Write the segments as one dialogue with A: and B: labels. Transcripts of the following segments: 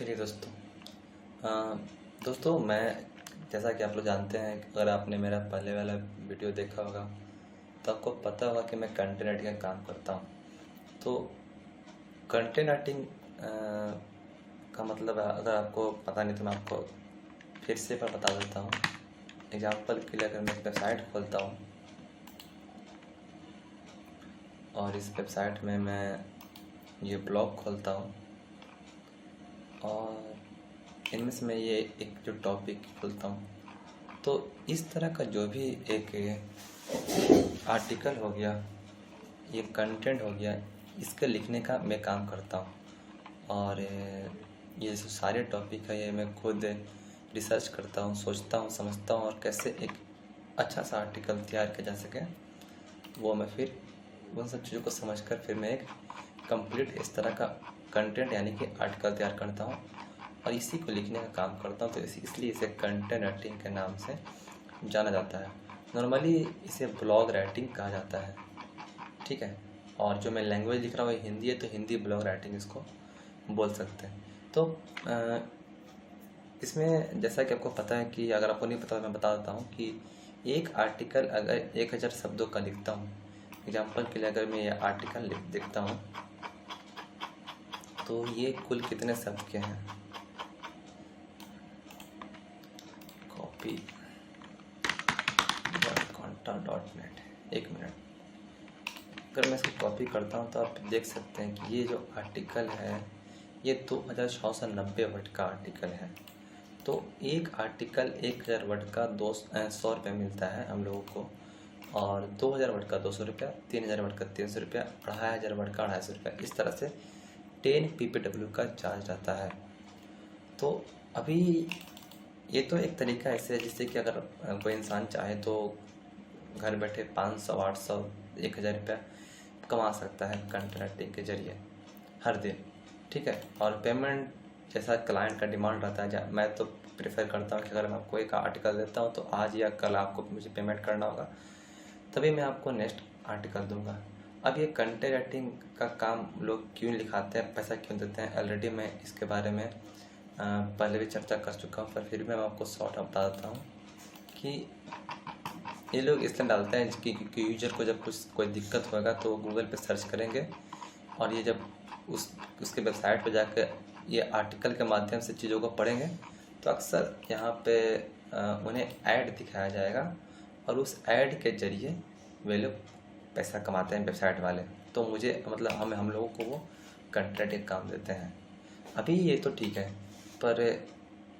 A: चलिए दोस्तों, मैं जैसा कि आप लोग जानते हैं, अगर आपने मेरा पहले वाला वीडियो देखा होगा तो आपको पता होगा कि मैं कंटेंट राइटिंग का काम करता हूँ। तो कंटेंट राइटिंग का मतलब अगर आपको पता नहीं तो मैं आपको फिर से पर बता देता हूँ। एग्जाम्पल के लिए अगर मैं एक वेबसाइट खोलता हूँ और इस वेबसाइट में मैं ये ब्लॉग खोलता हूँ और इनमें से मैं ये एक जो टॉपिक खोलता हूँ, तो इस तरह का जो भी एक आर्टिकल हो गया, ये कंटेंट हो गया, इसके लिखने का मैं काम करता हूँ। और ये जो सारे टॉपिक है ये मैं खुद रिसर्च करता हूँ, सोचता हूँ, समझता हूँ और कैसे एक अच्छा सा आर्टिकल तैयार किया जा सके, वो मैं फिर उन सब चीज़ों को समझकर फिर मैं एक कंप्लीट इस तरह का कंटेंट यानी कि आर्टिकल तैयार करता हूँ और इसी को लिखने का काम करता हूँ। तो इसलिए इसे कंटेंट राइटिंग के नाम से जाना जाता है। नॉर्मली इसे ब्लॉग राइटिंग कहा जाता है, ठीक है। और जो मैं लैंग्वेज लिख रहा हूँ हिंदी है, तो हिंदी ब्लॉग राइटिंग इसको बोल सकते हैं। तो इसमें जैसा कि आपको पता है कि अगर आपको नहीं पता तो मैं बता देता हूँ कि एक आर्टिकल अगर 1000 शब्दों का लिखता हूँ, एग्जाम्पल के लिए अगर मैं ये आर्टिकल लिखता हूँ तो ये कुल कितने शब्द के हैं। कॉपी conta.net, एक मिनट। अगर मैं इसको कॉपी करता हूँ तो आप देख सकते हैं कि ये जो आर्टिकल है ये 2690 वर्ड का आर्टिकल है। तो एक आर्टिकल 1000 वर्ड का 100 रुपये मिलता है हम लोगों को, और 2000 वर्ड का 200 रुपया, 3000 वर्ड का 300 रुपया, 2500 वर्ड का 250 रुपया, इस तरह से 10 PPW का चार्ज रहता है। तो अभी ये तो एक तरीका ऐसे है जिससे कि अगर कोई इंसान चाहे तो घर बैठे 500, 800, 1000 रुपया कमा सकता है कंटेंट राइटिंग के जरिए हर दिन, ठीक है। और पेमेंट जैसा क्लाइंट का डिमांड रहता है, मैं तो प्रेफर करता हूँ कि अगर मैं आपको एक आर्टिकल देता हूँ तो आज या कल आपको मुझे पेमेंट करना होगा, तभी मैं आपको नेक्स्ट आर्टिकल दूंगा। अब ये कंटेंट राइटिंग का काम लोग क्यों लिखाते हैं, पैसा क्यों देते हैं, ऑलरेडी मैं इसके बारे में पहले भी चर्चा कर चुका हूँ, पर फिर भी मैं आपको शॉर्ट बता देता हूँ कि ये लोग इसलिए डालते हैं कि यूजर को जब कोई दिक्कत होगा तो गूगल पे सर्च करेंगे और ये जब उसके वेबसाइट पे जाकर ये आर्टिकल के माध्यम से चीज़ों को पढ़ेंगे तो अक्सर यहाँ पे उन्हें ऐड दिखाया जाएगा और उस ऐड के जरिए वे लोग पैसा कमाते हैं वेबसाइट वाले। तो मुझे मतलब हम लोगों को वो कंटेंट एक काम देते हैं। अभी ये तो ठीक है, पर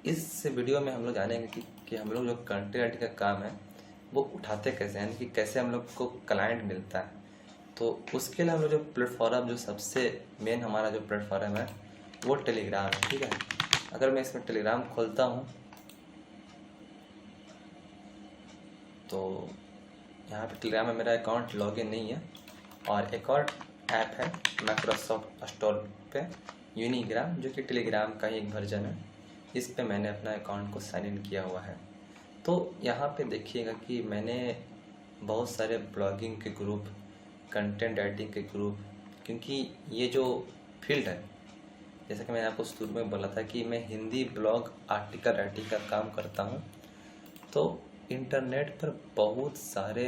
A: इस वीडियो में हम लोग जानेंगे कि हम लोग जो कंटेंट राइटिंग का काम है वो उठाते कैसे हैं, यानी कि कैसे हम लोग को क्लाइंट मिलता है। तो उसके लिए हम लोग जो प्लेटफॉर्म, जो सबसे मेन हमारा जो प्लेटफॉर्म है वो टेलीग्राम है, ठीक है। अगर मैं इसमें टेलीग्राम खोलता हूँ तो यहाँ पे टेलीग्राम में मेरा अकाउंट लॉगिन नहीं है, और एक और ऐप है माइक्रोसॉफ्ट स्टोर पे यूनिग्राम, जो कि टेलीग्राम का ही एक वर्जन है। इस पे मैंने अपना अकाउंट को साइन इन किया हुआ है। तो यहाँ पे देखिएगा कि मैंने बहुत सारे ब्लॉगिंग के ग्रुप, कंटेंट राइटिंग के ग्रुप, क्योंकि ये जो फील्ड है, जैसा कि मैंने आपको शुरू में बोला था कि मैं हिंदी ब्लॉग आर्टिकल राइटिंग का काम करता हूँ, तो इंटरनेट पर बहुत सारे,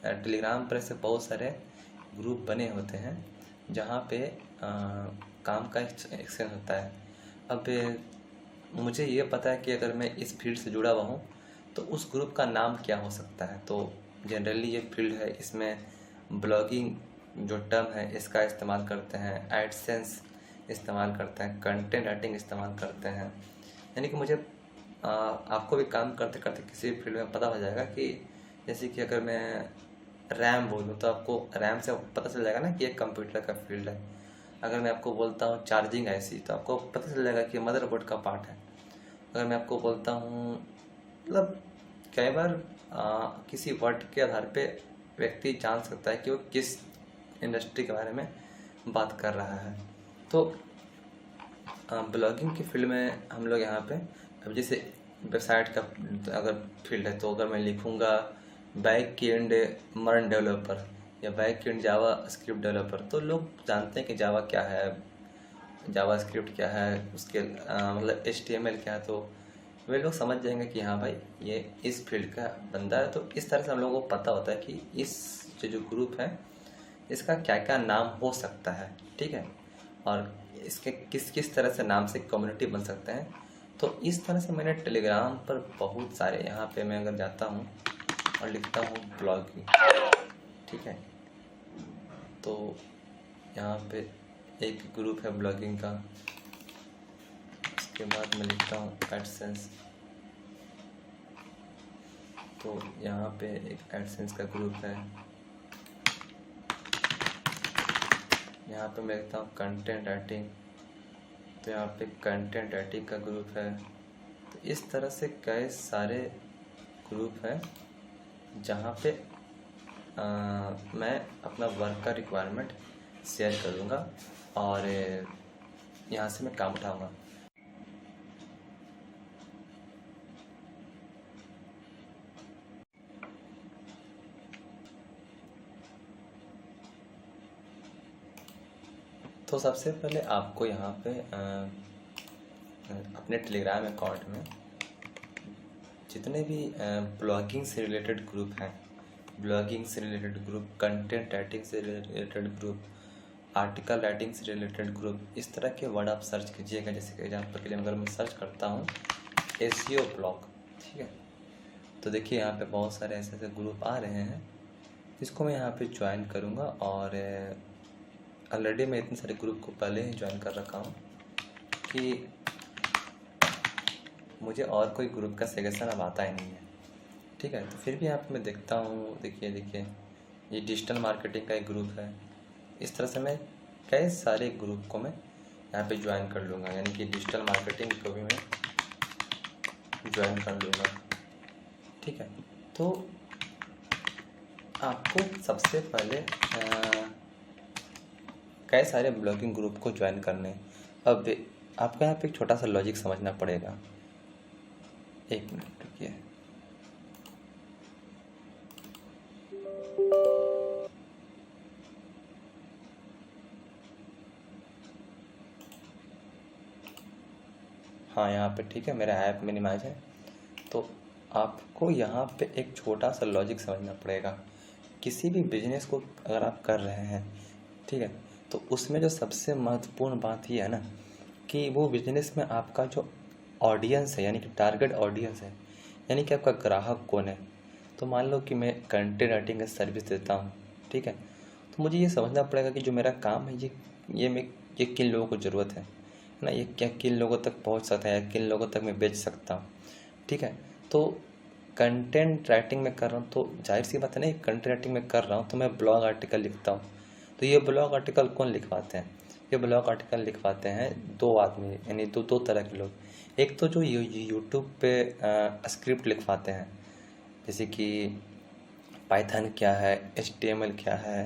A: टेलीग्राम पर ऐसे बहुत सारे ग्रुप बने होते हैं जहाँ पे काम का एक्सचेंज होता है। अब मुझे ये पता है कि अगर मैं इस फील्ड से जुड़ा हुआ हूँ तो उस ग्रुप का नाम क्या हो सकता है। तो जनरली ये फील्ड है, इसमें ब्लॉगिंग जो टर्म है इसका इस्तेमाल करते हैं, एडसेंस इस्तेमाल करते हैं, कंटेंट राइटिंग इस्तेमाल करते हैं। यानी कि मुझे आपको भी काम करते करते किसी भी फील्ड में पता हो जाएगा कि जैसे कि अगर मैं रैम बोलूँ तो आपको रैम से पता चल जाएगा ना कि एक कंप्यूटर का फील्ड है। अगर मैं आपको बोलता हूँ चार्जिंग IC तो आपको पता चल जाएगा कि मदरबोर्ड का पार्ट है। अगर मैं आपको बोलता हूँ, मतलब कई बार किसी वर्ड के आधार पे व्यक्ति जान सकता है कि वो किस इंडस्ट्री के बारे में बात कर रहा है। तो ब्लॉगिंग की फील्ड में हम लोग यहाँ पे, अब जैसे वेबसाइट का अगर फील्ड है तो अगर मैं लिखूँगा बैक एंड मर्न डेवलपर या back and Java script developer, तो लोग जानते हैं कि जावा क्या है, जावास्क्रिप्ट क्या है, उसके मतलब HTML क्या है, तो वे लोग समझ जाएंगे कि हाँ भाई ये इस फील्ड का बंदा है। तो इस तरह से हम लोगों को पता होता है कि इस जो ग्रुप है इसका क्या क्या नाम हो सकता है, ठीक है, और इसके किस किस तरह से नाम से कम्युनिटी बन सकते हैं। तो इस तरह से मैंने टेलीग्राम पर बहुत सारे, यहाँ पे मैं अगर जाता हूँ और लिखता हूँ ब्लॉगिंग, ठीक है, तो यहाँ पे एक ग्रुप है ब्लॉगिंग का। उसके बाद मैं लिखता हूँ एडसेंस, तो यहाँ पे एक एडसेंस का ग्रुप है। यहाँ पे मैं लिखता हूँ कंटेंट राइटिंग, तो यहाँ पे कंटेंट राइटिंग का ग्रुप है। तो इस तरह से कई सारे ग्रुप हैं जहाँ पे मैं अपना वर्क का रिक्वायरमेंट शेयर करूँगा और यहाँ से मैं काम उठाऊँगा। तो सबसे पहले आपको यहाँ पे अपने टेलीग्राम अकाउंट में जितने भी ब्लॉगिंग से रिलेटेड ग्रुप हैं, ब्लॉगिंग से रिलेटेड ग्रुप, कंटेंट राइटिंग से रिलेटेड ग्रुप, आर्टिकल राइटिंग से रिलेटेड ग्रुप, इस तरह के वर्ड आप सर्च कीजिएगा। जैसे कि एग्जाम्पल के लिए अगर मैं सर्च करता हूँ SEO ब्लॉग, ठीक है, तो देखिए यहाँ पे बहुत सारे ऐसे ऐसे ग्रुप आ रहे हैं जिसको मैं यहाँ पे ज्वाइन करूँगा। और ऑलरेडी मैं इतने सारे ग्रुप को पहले ही ज्वाइन कर रखा हूँ कि मुझे और कोई ग्रुप का सजेशन अब आता ही नहीं है, ठीक है। तो फिर भी यहाँ पे मैं देखता हूँ, देखिए ये डिजिटल मार्केटिंग का एक ग्रुप है। इस तरह से मैं कई सारे ग्रुप को मैं यहाँ पे ज्वाइन कर लूँगा, यानी कि डिजिटल मार्केटिंग को भी मैं ज्वाइन कर लूँगा, ठीक है। तो आपको सबसे पहले कई सारे ब्लॉगिंग ग्रुप को ज्वाइन करने। अब आपको यहाँ पे एक छोटा सा लॉजिक समझना पड़ेगा। एक मिनट रुकिए। हाँ, यहाँ पे ठीक है, मेरा ऐप मिनिमाइज है। तो आपको यहाँ पे एक छोटा सा लॉजिक समझना पड़ेगा। किसी भी बिजनेस को अगर आप कर रहे हैं, ठीक है, तो उसमें जो सबसे महत्वपूर्ण बात ये है ना कि वो बिजनेस में आपका जो ऑडियंस है, यानी कि टारगेट ऑडियंस है, यानी कि आपका ग्राहक कौन है। तो मान लो कि मैं कंटेंट राइटिंग का सर्विस देता हूँ, ठीक है, तो मुझे ये समझना पड़ेगा कि जो मेरा काम है ये किन लोगों को ज़रूरत है ना, ये क्या किन लोगों तक पहुँच सकता है, किन लोगों तक मैं बेच सकता हूँ, ठीक है। तो कंटेंट राइटिंग में कर रहा हूँ तो जाहिर सी बात है ना, कंटेंट राइटिंग में कर रहा हूँ तो मैं ब्लॉग आर्टिकल लिखता हूँ। तो ये ब्लॉग आर्टिकल कौन लिखवाते हैं? ये ब्लॉग आर्टिकल लिखवाते हैं दो आदमी, यानी दो तरह के लोग। एक तो जो यूट्यूब पे स्क्रिप्ट लिखवाते हैं, जैसे कि पाइथन क्या है, HTML क्या है,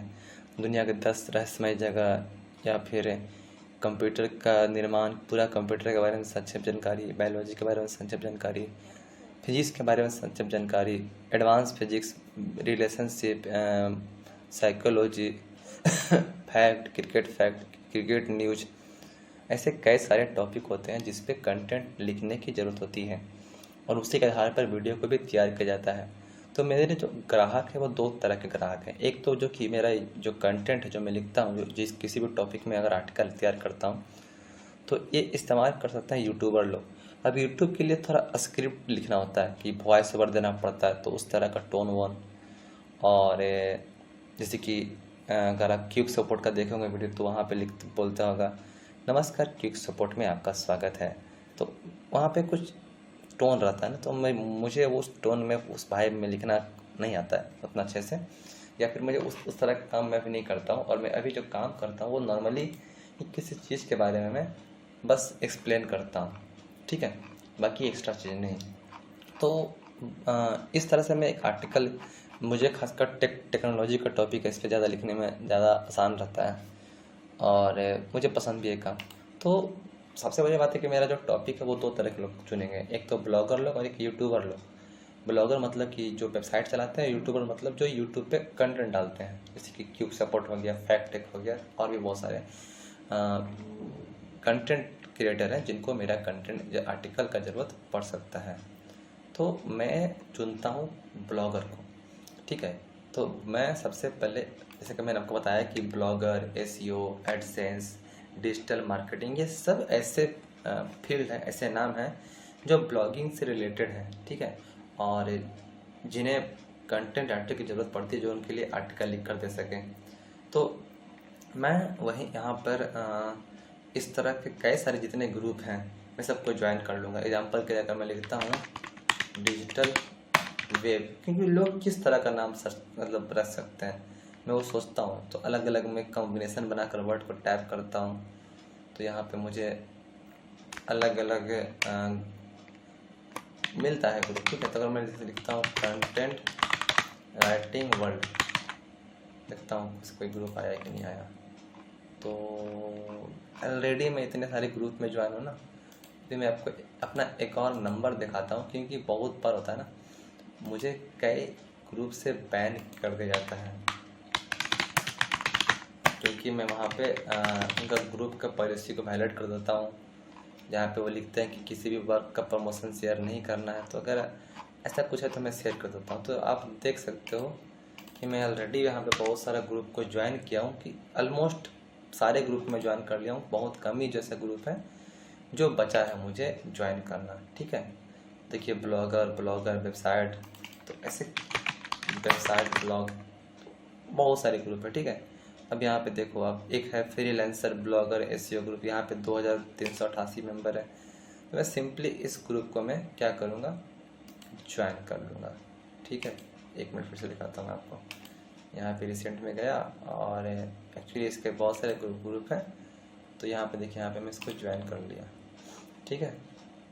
A: दुनिया के 10 रहस्यमय जगह, या फिर कंप्यूटर का निर्माण, पूरा कंप्यूटर के बारे में संक्षिप्त जानकारी, बायोलॉजी के बारे में संक्षिप्त जानकारी, फिजिक्स के बारे में संक्षिप्त जानकारी, advance physics, relationship, psychology, fact, cricket news, ऐसे कई सारे टॉपिक होते हैं जिस पे कंटेंट लिखने की ज़रूरत होती है और उसी के आधार पर वीडियो को भी तैयार किया जाता है। तो मेरे जो ग्राहक है वो दो तरह के ग्राहक हैं। एक तो जो कि मेरा जो कंटेंट है जो मैं लिखता हूँ, जिस किसी भी टॉपिक में अगर आर्टिकल तैयार करता हूँ, तो ये इस्तेमाल कर सकते हैं यूट्यूबर लोग। अब यूट्यूब के लिए थोड़ा स्क्रिप्ट लिखना होता है कि वॉइस ओवर देना पड़ता है, तो उस तरह का टोन वोन। और जैसे कि अगर आप क्विक सपोर्ट का देखेंगे वीडियो, तो वहाँ पे बोलता होगा नमस्कार, क्विक सपोर्ट में आपका स्वागत है। तो वहाँ पे कुछ टोन रहता है ना, तो मुझे उस टोन में, उस वाइब में लिखना नहीं आता है उतना अच्छे से, या फिर मुझे उस तरह का काम मैं भी नहीं करता हूँ। और मैं अभी जो काम करता हूँ वो नॉर्मली किसी चीज़ के बारे में मैं बस एक्सप्लेन करता हूँ, ठीक है, बाकी एक्स्ट्रा चीज़ नहीं। तो इस तरह से मैं एक आर्टिकल, मुझे खासकर टेक्नोलॉजी का टॉपिक है, इस पर ज़्यादा लिखने में ज़्यादा आसान रहता है और मुझे पसंद भी है काम। तो सबसे बड़ी बात है कि मेरा जो टॉपिक है वो दो तरह के लोग चुनेंगे, एक तो ब्लॉगर लोग और एक यूट्यूबर लोग। ब्लॉगर मतलब कि जो वेबसाइट चलाते हैं, यूट्यूबर मतलब जो यूट्यूब पे कंटेंट डालते हैं, जैसे कि क्विक सपोर्ट हो गया, फैक्ट टेक हो गया, और भी बहुत सारे कंटेंट क्रिएटर हैं जिनको मेरा कंटेंट या आर्टिकल का ज़रूरत पड़ सकता है, तो मैं चुनता हूँ ब्लॉगर को। ठीक है, तो मैं सबसे पहले जैसे कि मैंने आपको बताया कि blogger, SEO, AdSense, digital marketing, ये सब ऐसे फील्ड हैं, ऐसे नाम हैं जो ब्लॉगिंग से रिलेटेड हैं। ठीक है, और जिन्हें कंटेंट राइटर की ज़रूरत पड़ती है जो उनके लिए आर्टिकल लिख कर दे सकें। तो मैं वहीं यहाँ पर इस तरह के कई सारे जितने ग्रुप हैं मैं सबको ज्वाइन कर लूँगा। एग्जांपल के लिए अगर मैं लिखता हूँ डिजिटल वेब, क्योंकि लोग किस तरह का नाम मतलब रख सकते हैं मैं वो सोचता हूँ, तो अलग अलग मैं कॉम्बिनेशन बनाकर वर्ड को टाइप करता हूँ, तो यहाँ पे मुझे अलग अलग मिलता है ग्रुप। ठीक है, तो अगर मैं जैसे लिखता हूँ कंटेंट राइटिंग वर्ल्ड, देखता हूँ कोई ग्रुप आया कि नहीं आया। तो ऑलरेडी मैं इतने सारे ग्रुप में ज्वाइन हूँ ना, तो मैं आपको अपना एक और नंबर दिखाता हूँ, क्योंकि बहुत बार होता है ना मुझे कई ग्रुप से बैन कर दिया जाता है, क्योंकि मैं वहाँ पे उनका ग्रुप का पॉलिसी को वायलेट कर देता हूँ, जहाँ पे वो लिखते हैं कि किसी भी वर्क का प्रमोशन शेयर नहीं करना है। तो अगर ऐसा कुछ है तो मैं शेयर कर देता हूँ। तो आप देख सकते हो कि मैं ऑलरेडी यहाँ पे बहुत सारा ग्रुप को ज्वाइन किया हूँ, कि ऑलमोस्ट सारे ग्रुप में ज्वाइन कर लिया हूँ। बहुत कम ही जैसे ग्रुप है जो बचा है मुझे ज्वाइन करना। ठीक है, देखिए ब्लॉगर वेबसाइट, तो ऐसे वेबसाइट ब्लॉग बहुत सारे ग्रुप है। ठीक है, अब यहाँ पे देखो आप, एक है फ्रीलांसर ब्लॉगर एसईओ ग्रुप, यहाँ पे 2388 मेंबर है। तो मैं सिंपली इस ग्रुप को मैं क्या करूँगा, ज्वाइन कर लूँगा। ठीक है, एक मिनट फिर से दिखाता हूँ आपको। यहाँ पे रिसेंट में गया और एक्चुअली इसके बहुत सारे ग्रुप हैं, तो यहाँ पे देखिए, यहाँ पे मैं इसको ज्वाइन कर लिया। ठीक है,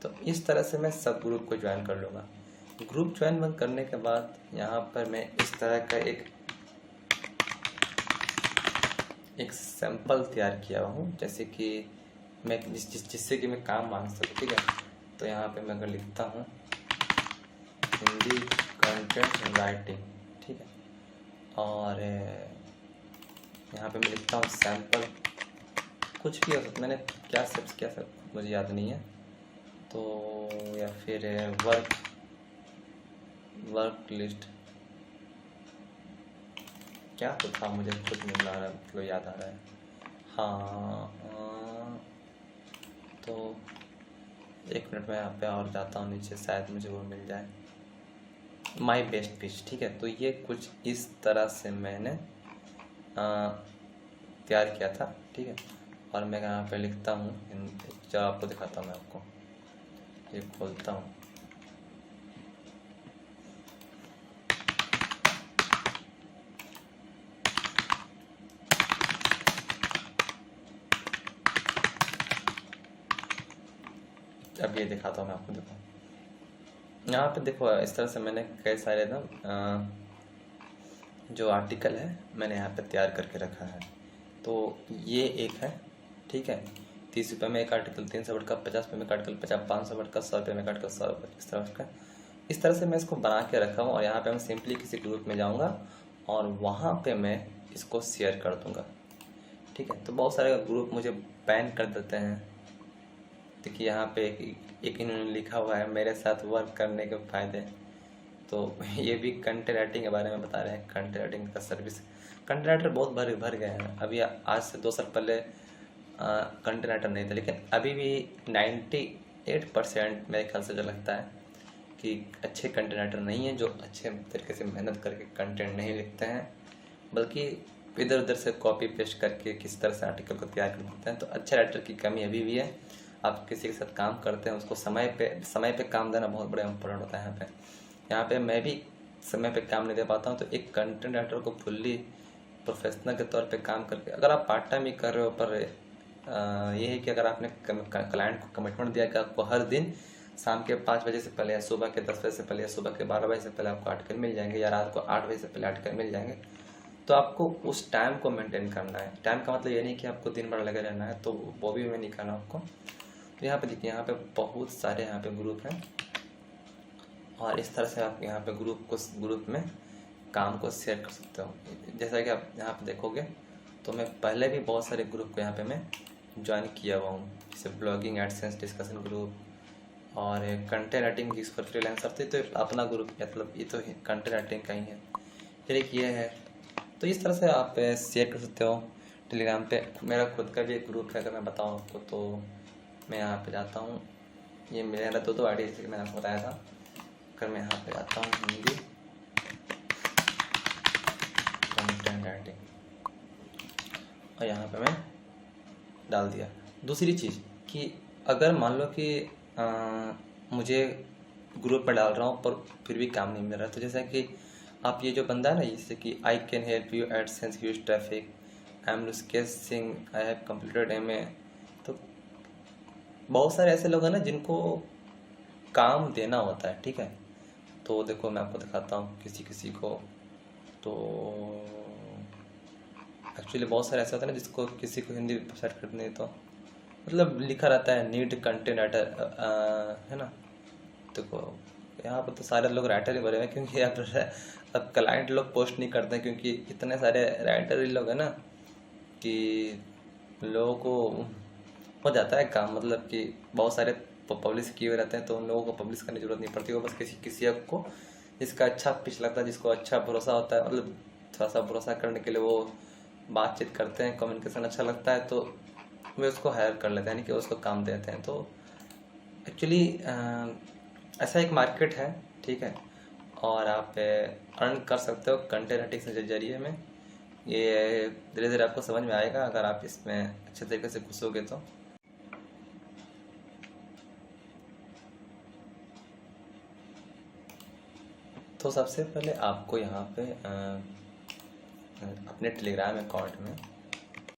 A: तो इस तरह से मैं सब ग्रुप को ज्वाइन कर लूँगा। ग्रुप ज्वाइन करने के बाद यहाँ पर मैं इस तरह का एक सैंपल तैयार किया हूँ, जैसे कि मैं जिससे कि मैं काम मांग सकूँ। ठीक है, तो यहाँ पे मैं अगर लिखता हूँ हिंदी कंटेंट राइटिंग, ठीक है, और यहाँ पे मैं लिखता हूँ सैंपल, कुछ भी हो सकता, मैंने क्या सब मुझे याद नहीं है, तो या फिर वर्क लिस्ट, क्या तो था मुझे खुद मिल रहा है, मतलब याद आ रहा है। हाँ, तो एक मिनट में यहाँ पे और जाता हूँ नीचे, शायद मुझे वो मिल जाए, माई बेस्ट पिच। ठीक है, तो ये कुछ इस तरह से मैंने तैयार किया था। ठीक है, और मैं यहाँ पे लिखता हूँ, चलो आपको दिखाता हूँ, मैं आपको ये खोलता हूँ। अब ये दिखाता हूँ मैं आपको, देखो यहाँ पे देखो, इस तरह से मैंने कई सारे ना जो आर्टिकल है मैंने यहाँ पे तैयार करके रखा है। तो ये एक है, ठीक है, 30 रुपये में एक आर्टिकल, 300 वर्ड का, 50 रुपये में एक आर्टिकल, 500 वर्ड का, 100 रुपये में एक आर्टिकल, 100 रुपये इस तरह का। इस तरह से मैं इसको बना के रखा हूँ, और यहाँ पे मैं सिंपली किसी ग्रुप में जाऊँगा और वहाँ पे मैं इसको शेयर कर दूँगा। ठीक है, तो बहुत सारे ग्रुप मुझे बैन कर देते हैं। देखिए यहाँ पे एक इन्होंने लिखा हुआ है मेरे साथ वर्क करने के फ़ायदे, तो ये भी कंटेंट राइटिंग के बारे में बता रहे हैं। कंटेंट राइटिंग का सर्विस, कंटेंट राइटर बहुत भर गए हैं। अभी आज से 2 साल पहले कंटेंट राइटर नहीं था, लेकिन अभी भी 98% मेरे ख्याल से जो लगता है कि अच्छे कंटेंट राइटर नहीं हैं, जो अच्छे तरीके से मेहनत करके कंटेंट नहीं लिखते हैं, बल्कि इधर उधर से कॉपी पेस्ट करके किस तरह से आर्टिकल को तैयार कर देते हैं। तो अच्छे राइटर की कमी अभी भी है। आप किसी के साथ काम करते हैं, उसको समय पे काम देना बहुत बड़ा इम्पोर्टेंट होता है। यहाँ पे मैं भी समय पे काम नहीं दे पाता हूँ, तो एक कंटेंट राइटर को फुल्ली प्रोफेशनल के तौर पे काम करके, अगर आप पार्ट टाइम ही कर रहे हो, पर ये है कि अगर आपने क्लाइंट को कमिटमेंट दिया कि आपको हर दिन शाम के 5 बजे से पहले, या सुबह के 10 बजे से पहले, या सुबह के 12 बजे से पहले आपको आर्टिकल मिल जाएंगे, या रात को 8 बजे से पहले आर्टिकल मिल जाएंगे, तो आपको उस टाइम को मेंटेन करना है। टाइम का मतलब ये नहीं कि आपको दिन भर लगे रहना है, तो वो भी मैं नहीं करना आपको। तो यहाँ पे देखिए, यहाँ पे बहुत सारे यहाँ पे ग्रुप हैं, और इस तरह से आप यहाँ पे ग्रुप में काम को शेयर कर सकते हो। जैसा कि आप यहाँ पे देखोगे, तो मैं पहले भी बहुत सारे ग्रुप को यहाँ पे मैं ज्वाइन किया हुआ हूँ, जैसे ब्लॉगिंग, एडसेंस, डिस्कशन ग्रुप और कंटेंट राइटिंग जिस पर फ्रीलांसर थे, तो अपना ग्रुप मतलब ये तो कंटेंट राइटिंग का ही है। फिर एक ये है, तो इस तरह से आप शेयर कर सकते हो। टेलीग्राम पे मेरा खुद का भी एक ग्रुप है, अगर मैं बताऊँ आपको तो मैं यहाँ पे जाता हूँ, ये मेरा दो आईडी जैसे कि मैंने आपको बताया था। अगर मैं यहाँ पे जाता हूँ हिंदी कंटेंट राइटिंग और यहाँ पे मैं डाल दिया। दूसरी चीज़ कि अगर मान लो कि मुझे ग्रुप में डाल रहा हूँ पर फिर भी काम नहीं मिल रहा, तो जैसा कि आप ये जो बंदा है ना, जैसे कि I can help you AdSense huge traffic, I am Lukesh Singh, I have completed MA, तो बहुत सारे ऐसे लोग हैं ना जिनको काम देना होता है, ठीक है। तो देखो मैं आपको दिखाता हूँ किसी किसी को, तो एक्चुअली बहुत सारे ऐसे होते हैं ना जिसको किसी को हिंदी वेबसाइट खरीदनी है, तो मतलब लिखा रहता है नीड कंटेंट राइटर, है ना। देखो यहाँ पर तो सारे लोग राइटर ही भरे हुए हैं, क्योंकि अब क्लाइंट लोग पोस्ट नहीं करते हैं, क्योंकि इतने सारे राइटर ही लोग हैं ना कि लोगों को हो जाता है काम, मतलब कि बहुत सारे पब्लिश किए हुए रहते हैं, तो उन लोगों को पब्लिश करने की जरूरत नहीं पड़ती। वो बस किसी किसी को जिसका अच्छा पिच लगता है, जिसको अच्छा भरोसा होता है, मतलब थोड़ा सा भरोसा करने के लिए वो बातचीत करते हैं, कम्युनिकेशन अच्छा लगता है, तो वे उसको हायर कर लेते हैं, यानी कि उसको काम देते हैं। तो एक्चुअली ऐसा एक मार्केट है, ठीक है, और आप अर्न कर सकते हो कंटेंट राइटिंग के जरिए में। ये धीरे धीरे आपको समझ में आएगा अगर आप इसमें अच्छे तरीके से घुसोगे तो सबसे पहले आपको यहाँ पे अपने टेलीग्राम अकाउंट में